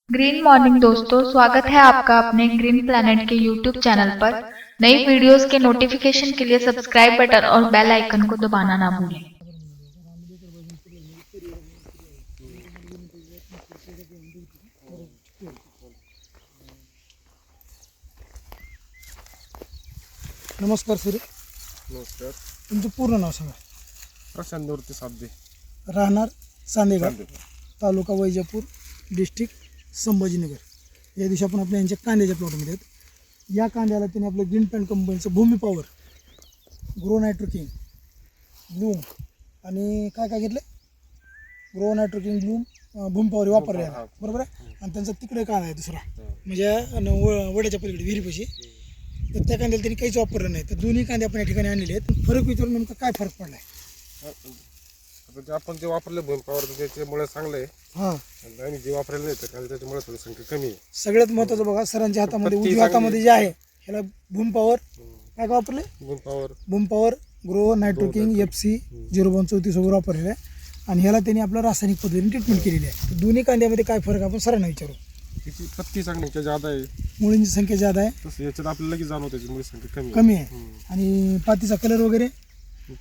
Green morning दोस्तों, स्वागत है आपका अपने ग्रीन प्लैनेट के यूट्यूब चैनल पर। नई वीडियोस के नोटिफिकेशन के लिए सब्सक्राइब बटन और बेल आइकन को दबाना ना भूलें। नमस्कार सर. नमस्कार. तुमचं पूर्ण नाव सांगा. प्रशांत निवृत्ती साबदे, राहणार सांदेगाव, चांदेगाव. तालुका वैजापूर, डिस्ट्रिक्ट संभाजीनगर. या दिवशी आपण आपल्या यांच्या कांद्याच्या प्लॉटमध्ये आहेत. या कांद्याला त्यांनी आपलं ग्रीन पॅन्ट कंपनीचं भूमी पॉवर, ग्रो नायट्रोकिंग, ब्लूम आणि काय काय घेतलं, ग्रो नायट्रोकिंग, ब्लूम, भूमी पॉवर वापरले आहे, बरोबर आहे. आणि त्यांचा तिकडे कांदा आहे दुसरा, म्हणजे वड्याच्या पलीकडे विहिरीपाशी, तर त्या कांद्याला त्यांनी काहीच वापरलं नाही. तर दोन्ही कांदे आपण या ठिकाणी आणलेले आहेत. फरक विचारून नेमका काय फरक पडला आहे? आपण जे वापरले भूमी पॉवर त्याच्यामुळे चांगलं आहे. हां, आणि जे वापरले नाही तर त्याच्यामुळे थोडी संख्या कमी आहे. सगळ्यात महत्त्वाचं बघा, सरांच्या हातामध्ये उजव्या हातामध्ये जे आहे ह्याला भूम पॉवर काय काय वापरले, भूम पॉवर ग्रो नायट्रोकिंग FC 032 वगैरे वापरलेलं आहे. आणि ह्याला त्यांनी आपलं रासायनिक पद्धतीने ट्रीटमेंट केलेली आहे. तर दोन्ही कांद्यामध्ये काय फरक आपण सरांना विचारू. त्याची पत्ती संख्या जादा आहे, मुळींची संख्या जादा आहे, तसं याच्यात आपल्याला लगेच जाणवतं त्याची मुळी संख्या कमी आहे. आणि पातीचा कलर वगैरे,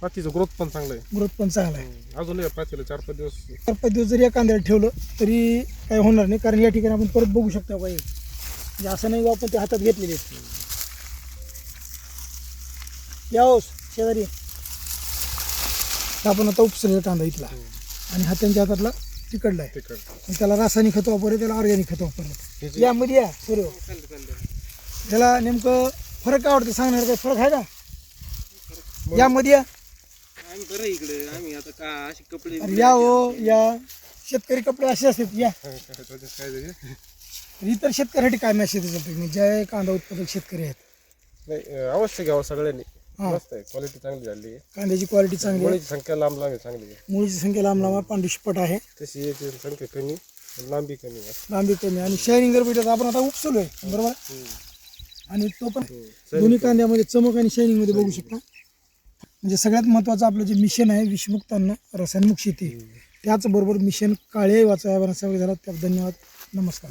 पातीचं ग्रोथ पण चांगलं आहे. ग्रोथ पण चांगला आहे. अजून पातीला 4-5 दिवस 4-5 दिवस जरी या कांद्याला ठेवलं तरी काही होणार नाही. कारण या ठिकाणी आपण परत बघू शकतो काही, म्हणजे असं नाही आपण ते हातात घेतलेले आहेत. याओस शेजारी आपण आता उपसलेला कांदा इथला, आणि हा त्यांच्या हातातला तिकडला आहे. आणि त्याला रासायनिक खत वापरले, त्याला ऑर्गॅनिक खत वापरले. यामध्ये या सूर्य, त्याला नेमकं फरक काय आवडतं सांगणार, काय फरक आहे का यामध्ये? या अरे या हो, या शेतकरी कपडे असे असतात. या इतर शेतकऱ्यासाठी काय मेसेज असेल, जे कांदा उत्पादक शेतकरी आहेत, नाही अवश्य घ्यावं सगळ्यांनी. मस्त आहे, क्वालिटी चांगली झाली आहे. कांद्याची क्वालिटी चांगली आहे, मुळीची संख्या लांब आहे, चांगली आहे. मुळीची संख्या लांब लांब, पांढरीशपट आहे, तशी याची संख्या कमी, लांबी कमी आहे. लांबी कमी. आणि शायनिंग जर भेटत आपण आता उपसलो आहे, बरोबर. आणि तो पण दोन्ही कांद्यामध्ये चमक आणि शायनिंग मध्ये बघू शकता. म्हणजे सगळ्यात महत्त्वाचं आपलं जे मिशन आहे विषमुक्त अन्न रसायनमुक्त शेती, त्याचबरोबर मिशन काळे वाचा झाला. त्या धन्यवाद, नमस्कार.